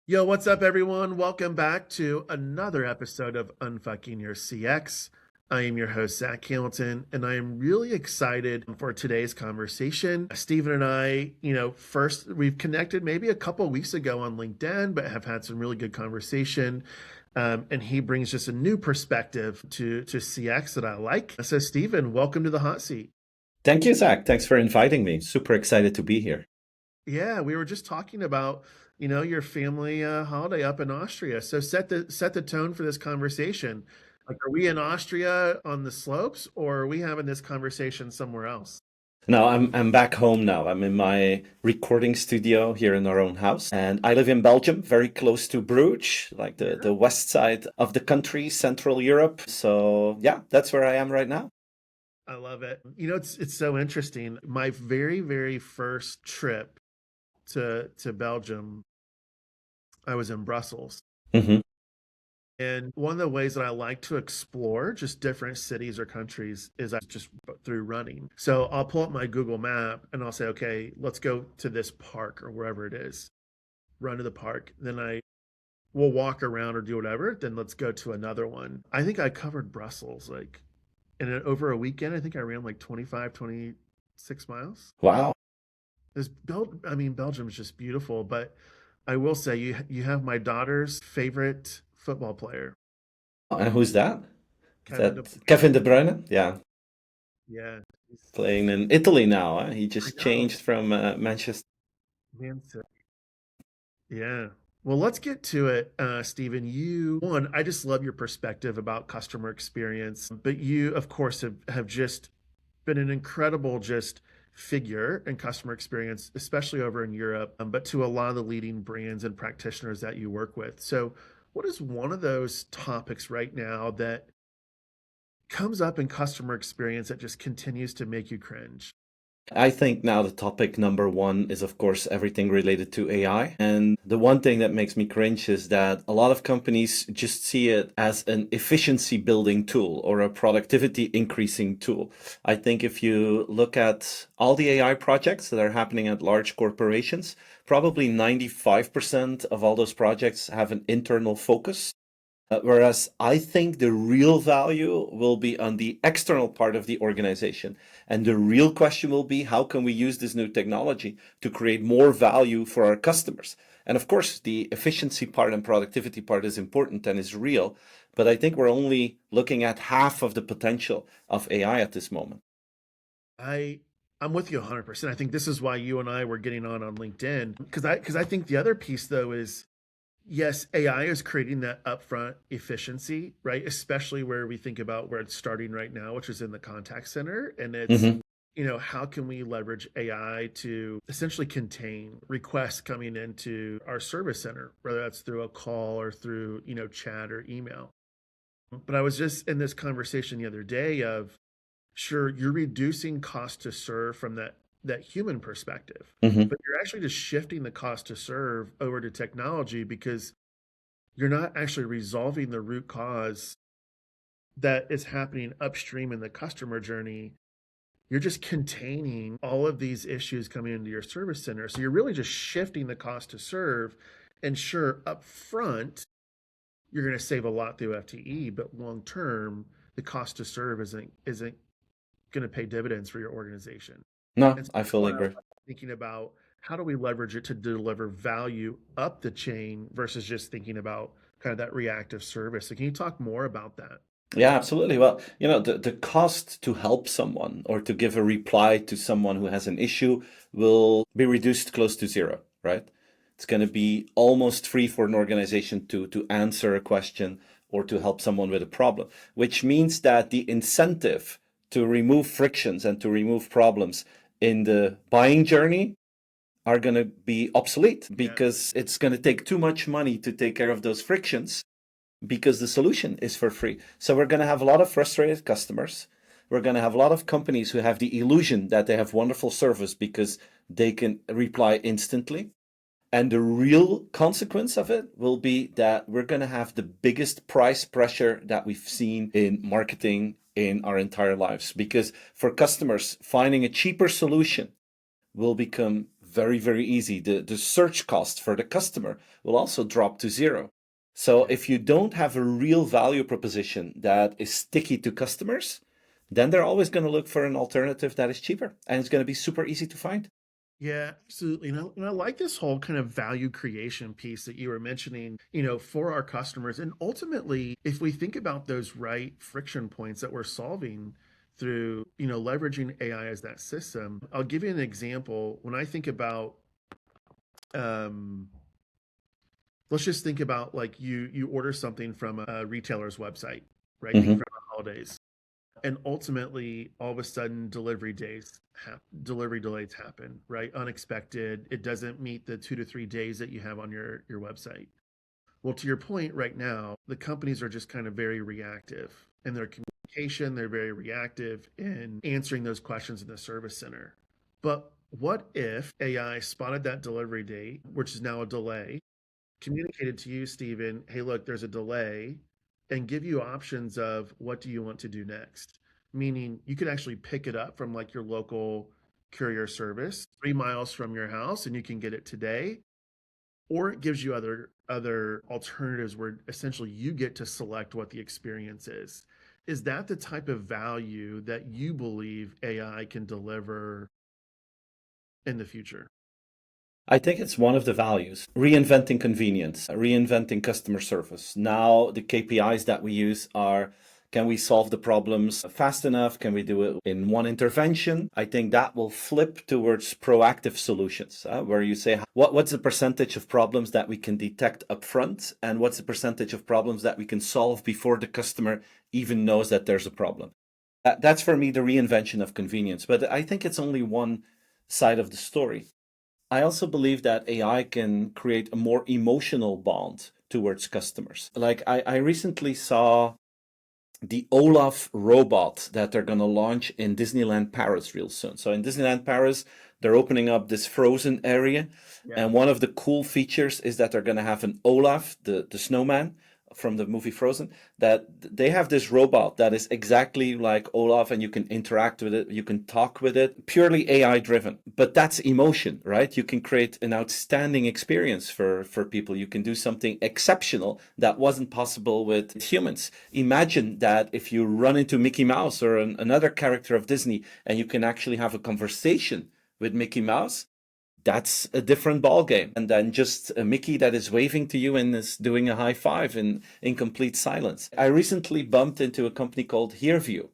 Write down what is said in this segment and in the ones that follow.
Yo, what's up, everyone? Welcome back to another episode of Unfucking Your CX. I am your host, Zack Hamilton, and I am really excited for today's conversation. Steven and I, first we've connected maybe a couple weeks ago on LinkedIn, but have had some really good conversation. And he brings just a new perspective to CX that I like. So, Steven, welcome to the hot seat. Thank you, Zach. Thanks for inviting me. Super excited to be here. Yeah, we were just talking about, your family holiday up in Austria. So set the tone for this conversation. Like, are we in Austria on the slopes, or are we having this conversation somewhere else? Now I'm back home now. I'm in my recording studio here in our own house, and I live in Belgium, very close to Bruges, like the Yeah, the west side of the country, Central Europe. So yeah, that's where I am right now. I love it. It's so interesting. My very, very first trip to Belgium, I was in Brussels. Hmm. And one of the ways that I like to explore just different cities or countries is just through running. So I'll pull up my Google map and I'll say, okay, let's go to this park or wherever it is, run to the park. Then I will walk around or do whatever. Then let's go to another one. I think I covered Brussels like over a weekend. I think I ran like 25, 26 miles. Wow. Belgium is just beautiful, but I will say you have my daughter's favorite football player, And who's that? Is Kevin De that Kevin De Bruyne? Yeah, Yeah, playing in Italy now. Huh? He I just know. changed from Manchester. Man City. Yeah. Well, let's get to it, Stephen. I just love your perspective about customer experience, but you, of course, have just been an incredible just figure in customer experience, especially over in Europe, but to a lot of the leading brands and practitioners that you work with. So, what is one of those topics right now that comes up in customer experience that just continues to make you cringe? I think now the topic number one is, of course, everything related to AI. And the one thing that makes me cringe is that a lot of companies just see it as an efficiency building tool or a productivity increasing tool. I think if you look at all the AI projects that are happening at large corporations, probably 95% of all those projects have an internal focus. Whereas I think the real value will be on the external part of the organization. And the real question will be how can we use this new technology to create more value for our customers? And of course, the efficiency part and productivity part is important and is real. But I think we're only looking at half of the potential of AI at this moment. I I'm with you 100%. I think this is why you and I were getting on LinkedIn because I think the other piece though is yes, AI is creating that upfront efficiency, right? Especially where we think about where it's starting right now, which is in the contact center. And it's, Hmm. how can we leverage AI to essentially contain requests coming into our service center, whether that's through a call or through, chat or email. But I was just in this conversation the other day of sure, you're reducing cost to serve from that human perspective, Hmm. but you're actually just shifting the cost to serve over to technology because you're not actually resolving the root cause that is happening upstream in the customer journey. You're just containing all of these issues coming into your service center. So you're really just shifting the cost to serve. And sure, up front, you're going to save a lot through FTE, but long term, the cost to serve isn't going to pay dividends for your organization. No, And so I that's fully why I'm agree. thinking about how do we leverage it to deliver value up the chain versus just thinking about kind of that reactive service. So can you talk more about that? Yeah, absolutely. Well, the cost to help someone or to give a reply to someone who has an issue will be reduced close to zero, right? It's going to be almost free for an organization to answer a question or to help someone with a problem, which means that the incentive to remove frictions and to remove problems in the buying journey are going to be obsolete Yeah. because it's going to take too much money to take care of those frictions because the solution is for free. So we're going to have a lot of frustrated customers. We're going to have a lot of companies who have the illusion that they have wonderful service because they can reply instantly. And the real consequence of it will be that we're going to have the biggest price pressure that we've seen in marketing in our entire lives. Because for customers, finding a cheaper solution will become very, very easy. The search cost for the customer will also drop to zero. So if you don't have a real value proposition that is sticky to customers, then they're always going to look for an alternative that is cheaper and it's going to be super easy to find. Yeah, absolutely. And I like this whole kind of value creation piece that you were mentioning, for our customers. And ultimately, if we think about those right friction points that we're solving through, leveraging AI as that system, I'll give you an example. When I think about, um, let's just think about like you order something from a retailer's website, right? Think Hmm. about the holidays. And ultimately, all of a sudden, delivery delays happen, right? Unexpected. It doesn't meet the 2 to 3 days that you have on your website. Well, to your point, right now, the companies are just kind of very reactive in their communication. They're very reactive in answering those questions in the service center. But what if AI spotted that delivery date, which is now a delay, communicated to you, Stephen, hey, look, there's a delay, and give you options of what do you want to do next? Meaning you could actually pick it up from like your local courier service 3 miles from your house and you can get it today. Or it gives you other alternatives where essentially you get to select what the experience is. Is that the type of value that you believe AI can deliver in the future? I think it's one of the values. Reinventing convenience, reinventing customer service. Now, the KPIs that we use are, can we solve the problems fast enough? Can we do it in one intervention? I think that will flip towards proactive solutions, where you say, what's the percentage of problems that we can detect upfront? And what's the percentage of problems that we can solve before the customer even knows that there's a problem? That's for me the reinvention of convenience. But I think it's only one side of the story. I also believe that AI can create a more emotional bond towards customers. Like I recently saw the Olaf robot that they're going to launch in Disneyland Paris real soon. So in Disneyland Paris, they're opening up this frozen area. Yeah. And one of the cool features is that they're going to have an Olaf, the snowman from the movie Frozen, that they have this robot that is exactly like Olaf and you can interact with it, you can talk with it, purely AI driven. But that's emotion, right? You can create an outstanding experience for people. You can do something exceptional that wasn't possible with humans. Imagine that if you run into Mickey Mouse or another character of Disney and you can actually have a conversation with Mickey Mouse, that's a different ball game. And then just a Mickey that is waving to you and is doing a high five in complete silence. I recently bumped into a company called HearView,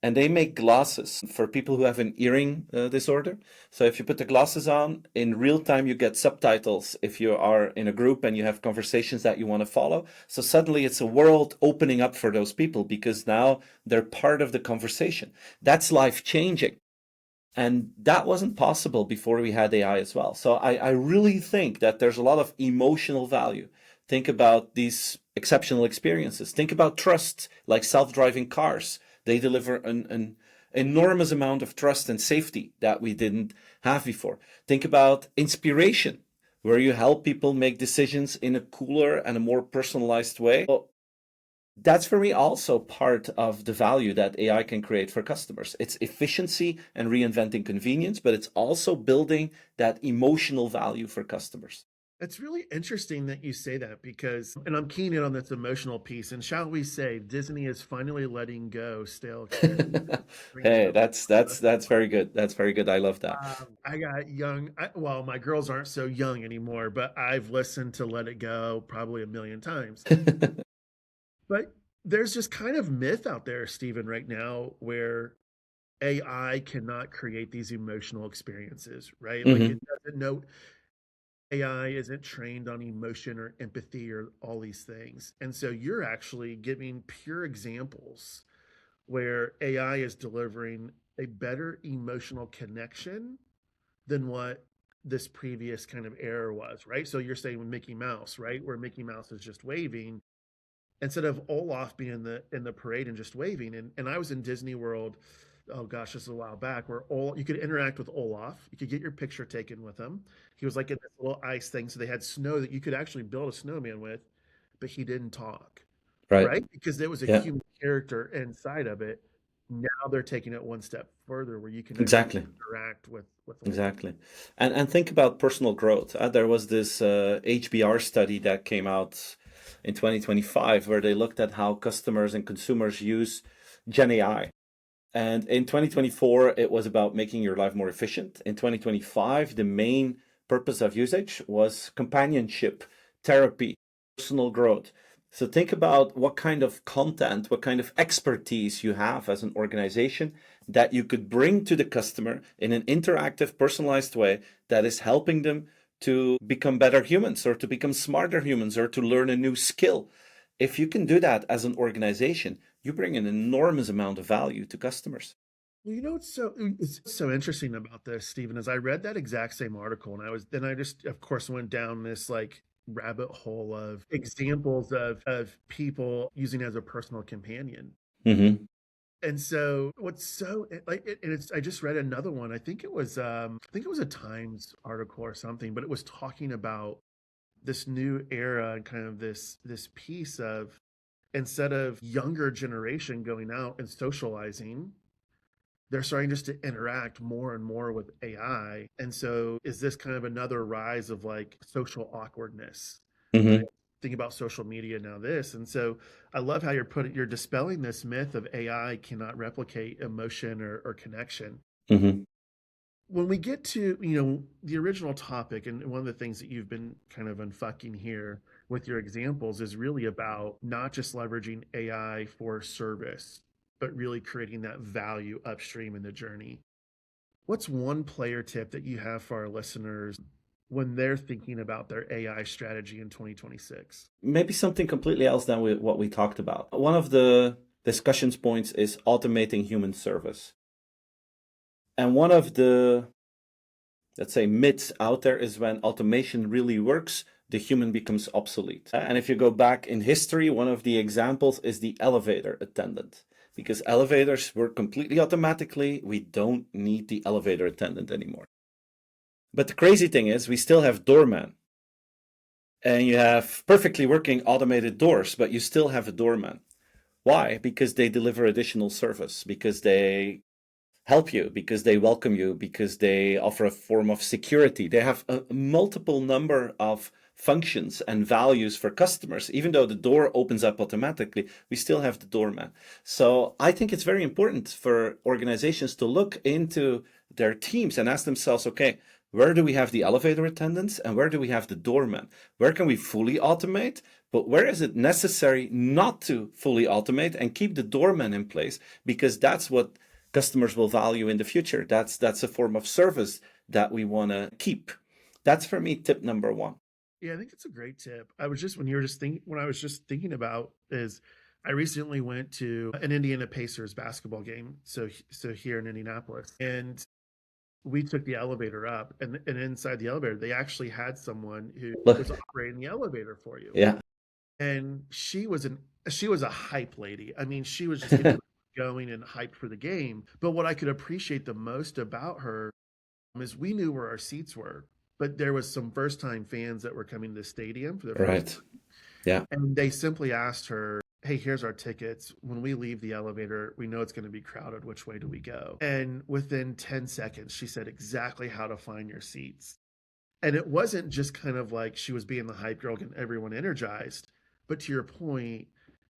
and they make glasses for people who have an hearing disorder. So if you put the glasses on, in real time, you get subtitles if you are in a group and you have conversations that you want to follow. So suddenly it's a world opening up for those people because now they're part of the conversation. That's life changing. And that wasn't possible before we had AI as well. So I really think that there's a lot of emotional value. Think about these exceptional experiences. Think about trust, like self-driving cars. They deliver an enormous amount of trust and safety that we didn't have before. Think about inspiration, where you help people make decisions in a cooler and a more personalized way. Well, that's for me also part of the value that AI can create for customers. It's efficiency and reinventing convenience, but it's also building that emotional value for customers. It's really interesting that you say that because, and I'm keen in on this emotional piece. And shall we say, Disney is finally letting go stale experiences, bringing Hey, them. that's very good. That's very good. I love that. I got well, my girls aren't so young anymore, but I've listened to Let It Go probably a million times. But there's just kind of myth out there, Stephen, right now where AI cannot create these emotional experiences, right? Like Hmm. it doesn't know AI isn't trained on emotion or empathy or all these things. And so you're actually giving pure examples where AI is delivering a better emotional connection than what this previous kind of era was, right? So you're saying with Mickey Mouse, right? Where Mickey Mouse is just waving instead of Olaf being in the parade and just waving. And I was in Disney World, oh gosh, this is a while back, where you could interact with Olaf. You could get your picture taken with him. He was like in this little ice thing, so they had snow that you could actually build a snowman with, but he didn't talk, Right. right? Because there was a Yeah. human character inside of it. Now they're taking it one step further where you can actually Exactly. interact with a little. Exactly. And think about personal growth. There was this HBR study that came out in 2025 where they looked at how customers and consumers use Gen AI. And in 2024, it was about making your life more efficient. In 2025, the main purpose of usage was companionship, therapy, personal growth. So think about what kind of content, what kind of expertise you have as an organization that you could bring to the customer in an interactive, personalized way that is helping them to become better humans or to become smarter humans or to learn a new skill. If you can do that as an organization, you bring an enormous amount of value to customers. Well, you know it's so interesting about this, Stephen, is I read that exact same article and I just of course went down this like rabbit hole of examples of people using it as a personal companion. Hmm. And so what's so and it's I just read another one. I think it was a Times article or something, but it was talking about this new era and kind of this piece of instead of younger generation going out and socializing, they're starting just to interact more and more with AI. And so is this kind of another rise of like social awkwardness, right? Hmm. Think about social media now this. And so I love how you're dispelling this myth of AI cannot replicate emotion or connection. Hmm. When we get to, the original topic, and one of the things that you've been kind of unfucking here with your examples is really about not just leveraging AI for service, but really creating that value upstream in the journey. What's one player tip that you have for our listeners when they're thinking about their AI strategy in 2026? Maybe something completely else than what we talked about. One of the discussions points is automating human service. And one of the, let's say, myths out there is when automation really works, the human becomes obsolete. And if you go back in history, one of the examples is the elevator attendant. Because elevators work completely automatically, we don't need the elevator attendant anymore. But the crazy thing is, we still have doorman. And you have perfectly working automated doors, but you still have a doorman. Why? Because they deliver additional service, because they help you, because they welcome you, because they offer a form of security. They have a multiple number of functions and values for customers. Even though the door opens up automatically, we still have the doorman. So I think it's very important for organizations to look into their teams and ask themselves, okay, where do we have the elevator attendants and where do we have the doorman? Where can we fully automate? But where is it necessary not to fully automate and keep the doorman in place? Because that's what customers will value in the future. That's a form of service that we want to keep. That's for me tip number one. Yeah, I think it's a great tip. I was just when you were just thinking when I was just thinking about is I recently went to an Indiana Pacers basketball game, so here in Indianapolis, and we took the elevator up, and inside the elevator they actually had someone who Look, was operating the elevator for you, yeah. and she was a hype lady. I mean, she was just getting going and hyped for the game. But what I could appreciate the most about her is we knew where our seats were, but there was some first time fans that were coming to the stadium for the first Right. Yeah. time, and they simply asked her, hey, here's our tickets. When we leave the elevator, we know it's going to be crowded. Which way do we go? And within 10 seconds, she said exactly how to find your seats. And it wasn't just kind of like she was being the hype girl, getting everyone energized. But to your point,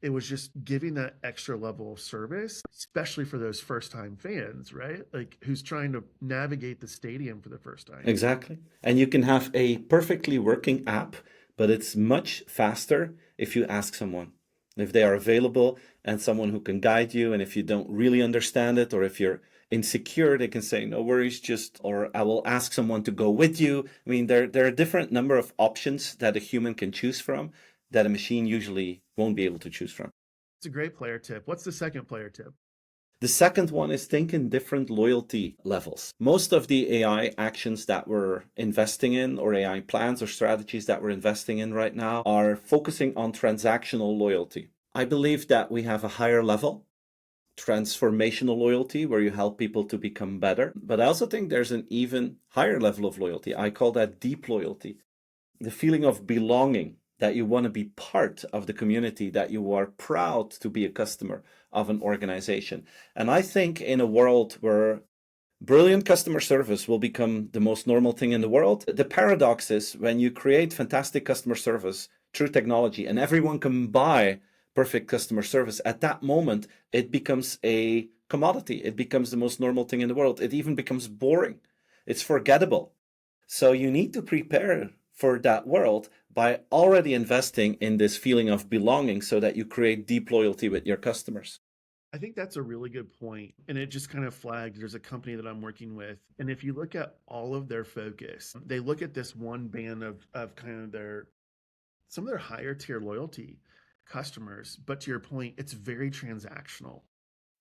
it was just giving that extra level of service, especially for those first time fans, right? Like who's trying to navigate the stadium for the first time. Exactly. And you can have a perfectly working app, but it's much faster if you ask someone. If they are available and someone who can guide you, and if you don't really understand it, or if you're insecure, they can say, no worries, just, or I will ask someone to go with you. I mean, there are a different number of options that a human can choose from that a machine usually won't be able to choose from. It's a great player tip. What's the second player tip? The second one is think in different loyalty levels. Most of the AI actions that we're investing in, or AI plans or strategies that we're investing in right now, are focusing on transactional loyalty. I believe that we have a higher level, transformational loyalty, where you help people to become better. But I also think there's an even higher level of loyalty. I call that deep loyalty, the feeling of belonging, that you want to be part of the community, that you are proud to be a customer of an organization. And I think in a world where brilliant customer service will become the most normal thing in the world, the paradox is when you create fantastic customer service through technology and everyone can buy perfect customer service, at that moment, it becomes a commodity. It becomes the most normal thing in the world. It even becomes boring. It's forgettable. So you need to prepare for that world by already investing in this feeling of belonging so that you create deep loyalty with your customers. I think that's a really good point. And it just kind of flagged there's a company that I'm working with. And if you look at all of their focus, they look at this one band of kind of some of their higher tier loyalty customers. But to your point, it's very transactional.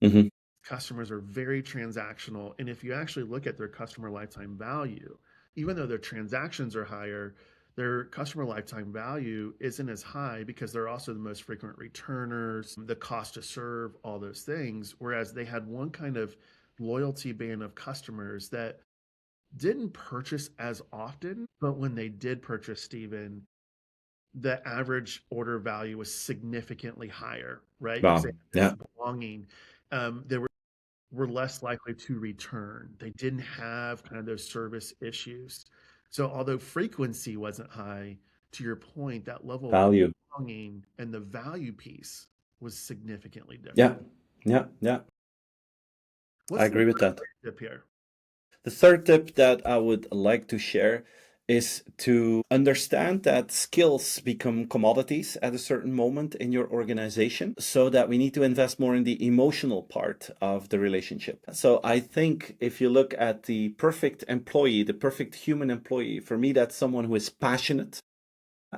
Mm-hmm. Customers are very transactional. And if you actually look at their customer lifetime value, even though their transactions are higher, their customer lifetime value isn't as high because they're also the most frequent returners, the cost to serve, all those things. Whereas they had one kind of loyalty band of customers that didn't purchase as often, but when they did purchase, Steven, the average order value was significantly higher, right? Because Wow. they had this Yeah. belonging. They were less likely to return. They didn't have kind of those service issues. So although frequency wasn't high, to your point, that level of Value. belonging and the value piece was significantly Yeah. different. Yeah. I What's the agree with that. tip here? The third tip that I would like to share is to understand that skills become commodities at a certain moment in your organization, so that we need to invest more in the emotional part of the relationship. So I think if you look at the perfect employee, the perfect human employee, for me, that's someone who is passionate.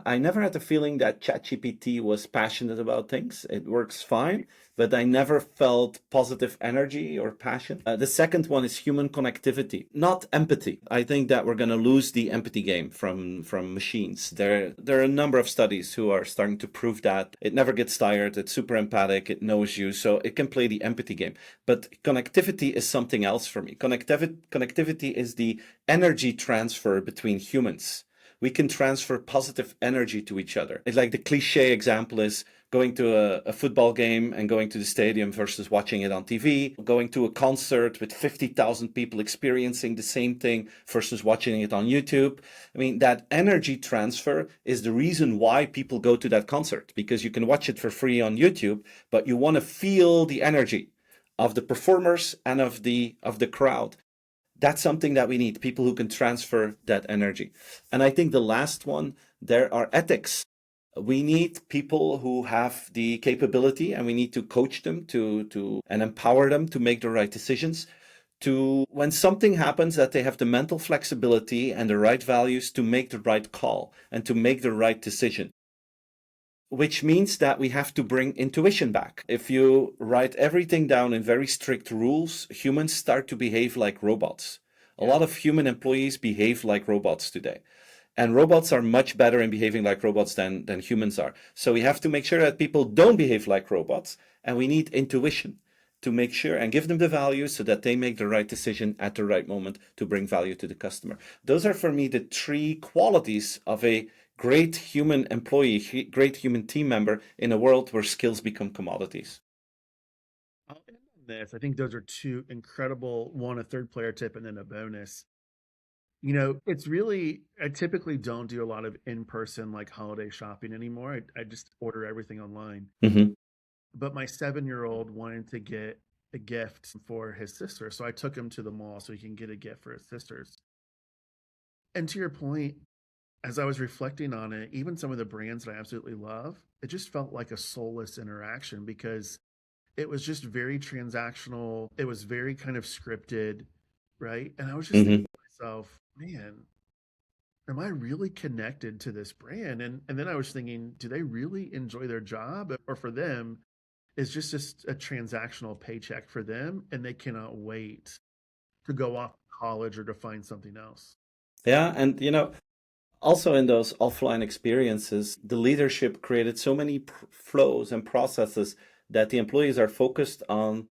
I never had the feeling that ChatGPT was passionate about things. It works fine, but I never felt positive energy or passion. The second one is human connectivity, not empathy. I think that we're going to lose the empathy game from machines. There are a number of studies who are starting to prove that it never gets tired. It's super empathic. It knows you, so it can play the empathy game. But connectivity is something else for me. Connectivity is the energy transfer between humans. We can transfer positive energy to each other. It's like the cliche example is going to a football game and going to the stadium versus watching it on TV, going to a concert with 50,000 people experiencing the same thing versus watching it on YouTube. I mean, that energy transfer is the reason why people go to that concert, because you can watch it for free on YouTube, but you want to feel the energy of the performers and of the crowd. That's something that we need, people who can transfer that energy. And I think the last one, there are ethics. We need people who have the capability, and we need to coach them to and empower them to make the right decisions. To when something happens, that they have the mental flexibility and the right values to make the right call and to make the right decision. Which means that we have to bring intuition back. If you write everything down in very strict rules, humans start to behave like robots. A lot of human employees behave like robots today. And robots are much better in behaving like robots than humans are. So we have to make sure that people don't behave like robots, and we need intuition to make sure and give them the value so that they make the right decision at the right moment to bring value to the customer. Those are for me the three qualities of a great human employee, great human team member in a world where skills become commodities. I'll end on this. I think those are two incredible, one, a third player tip, and then a bonus. It's really, I typically don't do a lot of in-person like holiday shopping anymore. I just order everything online. Mm-hmm. But my 7-year-old wanted to get a gift for his sister. So I took him to the mall so he can get a gift for his sisters. And to your point, as I was reflecting on it, even some of the brands that I absolutely love, it just felt like a soulless interaction because it was just very transactional. It was very kind of scripted, right? And I was just Mm-hmm. thinking to myself, man, am I really connected to this brand? And then I was thinking, do they really enjoy their job? Or for them, it's just a transactional paycheck for them, and they cannot wait to go off to college or to find something else. Yeah, and also in those offline experiences, the leadership created so many flows and processes that the employees are focused on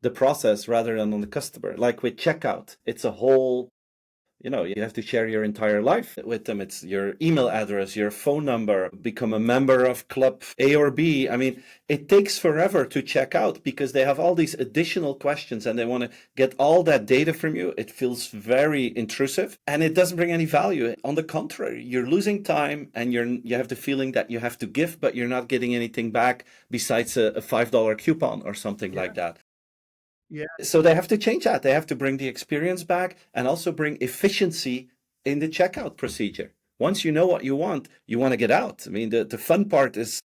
the process rather than on the customer. Like with checkout, it's a whole You have to share your entire life with them. It's your email address, your phone number, become a member of club A or B. I mean, it takes forever to check out because they have all these additional questions and they want to get all that data from you. It feels very intrusive and it doesn't bring any value. On the contrary, you're losing time and you have the feeling that you have to give, but you're not getting anything back besides a $5 coupon or something like that. Yeah. So they have to change that. They have to bring the experience back and also bring efficiency in the checkout procedure. Once you know what you want to get out. I mean, the fun part is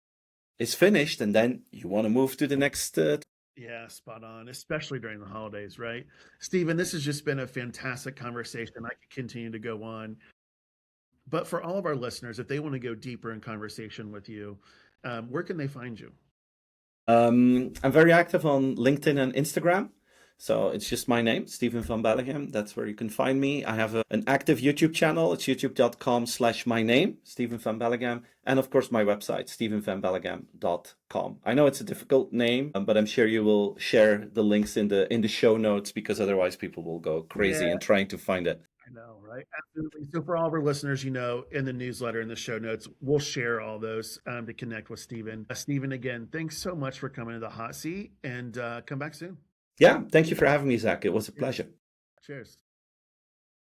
finished, and then you want to move to the next. Yeah, spot on, especially during the holidays, right? Steven, this has just been a fantastic conversation. I could continue to go on. But for all of our listeners, if they want to go deeper in conversation with you, where can they find you? I'm very active on LinkedIn and Instagram. So it's just my name, Steven van Beleghem. That's where you can find me. I have an active YouTube channel. It's youtube.com/my name, Steven van Beleghem. And of course, my website, stevenvanbeleghem.com. I know it's a difficult name, but I'm sure you will share the links in the show notes because otherwise people will go crazy in trying to find it. I know, right? Absolutely. So for all of our listeners, in the newsletter, in the show notes, we'll share all those to connect with Steven. Steven, again, thanks so much for coming to the hot seat and come back soon. Yeah, thank you for having me, Zach. It was a pleasure. Cheers.